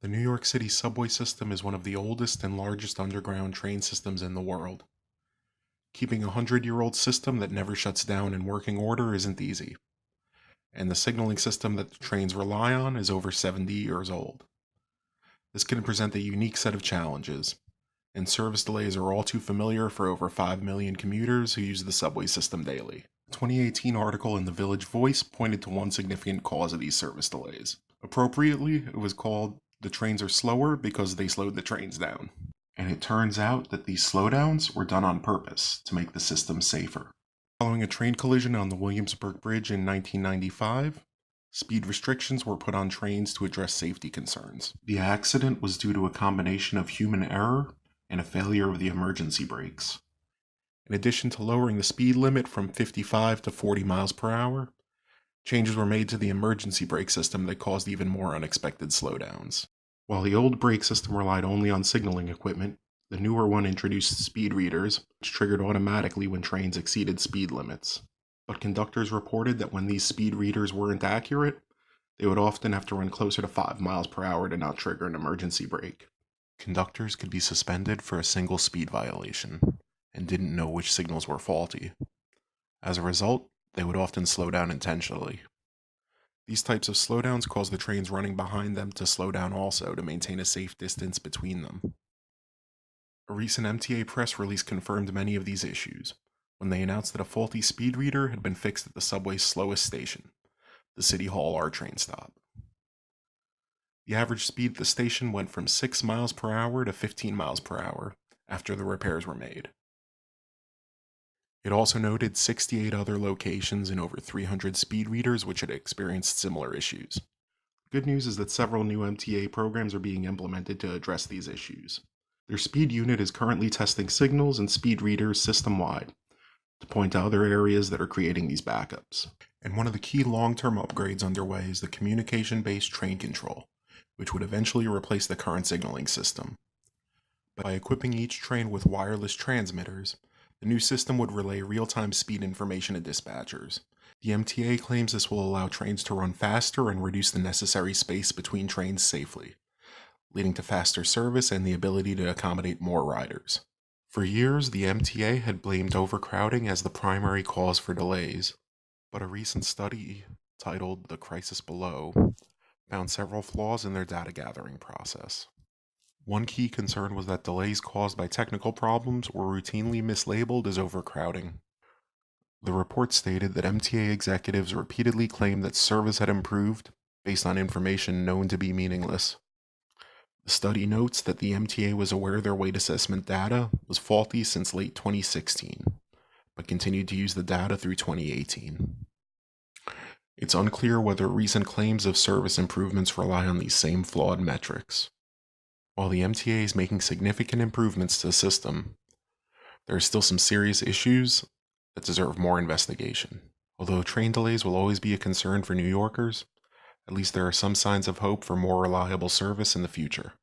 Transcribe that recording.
The New York City subway system is one of the oldest and largest underground train systems in the world. Keeping a 100-year-old system that never shuts down in working order isn't easy, and the signaling system that the trains rely on is over 70 years old. This can present a unique set of challenges, and service delays are all too familiar for over 5 million commuters who use the subway system daily. A 2018 article in the Village Voice pointed to one significant cause of these service delays. Appropriately, it was called "the trains are slower because they slowed the trains down." And it turns out that these slowdowns were done on purpose to make the system safer. Following a train collision on the Williamsburg Bridge in 1995, speed restrictions were put on trains to address safety concerns. The accident was due to a combination of human error and a failure of the emergency brakes. In addition to lowering the speed limit from 55 to 40 miles per hour, changes were made to the emergency brake system that caused even more unexpected slowdowns. While the old brake system relied only on signaling equipment, the newer one introduced speed readers, which triggered automatically when trains exceeded speed limits. But conductors reported that when these speed readers weren't accurate, they would often have to run closer to 5 miles per hour to not trigger an emergency brake. Conductors could be suspended for a single speed violation, and didn't know which signals were faulty. As a result, they would often slow down intentionally. These types of slowdowns cause the trains running behind them to slow down also to maintain a safe distance between them. A recent MTA press release confirmed many of these issues when they announced that a faulty speed reader had been fixed at the subway's slowest station, the City Hall R train stop. The average speed at the station went from 6 miles per hour to 15 miles per hour after the repairs were made. It also noted 68 other locations and over 300 speed readers which had experienced similar issues. The good news is that several new MTA programs are being implemented to address these issues. Their speed unit is currently testing signals and speed readers system-wide to point to other areas that are creating these backups. And one of the key long-term upgrades underway is the communication-based train control, which would eventually replace the current signaling system. By equipping each train with wireless transmitters, the new system would relay real-time speed information to dispatchers. The MTA claims this will allow trains to run faster and reduce the necessary space between trains safely, leading to faster service and the ability to accommodate more riders. For years, the MTA had blamed overcrowding as the primary cause for delays, but a recent study titled "The Crisis Below" found several flaws in their data gathering process. One key concern was that delays caused by technical problems were routinely mislabeled as overcrowding. The report stated that MTA executives repeatedly claimed that service had improved based on information known to be meaningless. The study notes that the MTA was aware their weight assessment data was faulty since late 2016, but continued to use the data through 2018. It's unclear whether recent claims of service improvements rely on these same flawed metrics. While the MTA is making significant improvements to the system, there are still some serious issues that deserve more investigation. Although train delays will always be a concern for New Yorkers, at least there are some signs of hope for more reliable service in the future.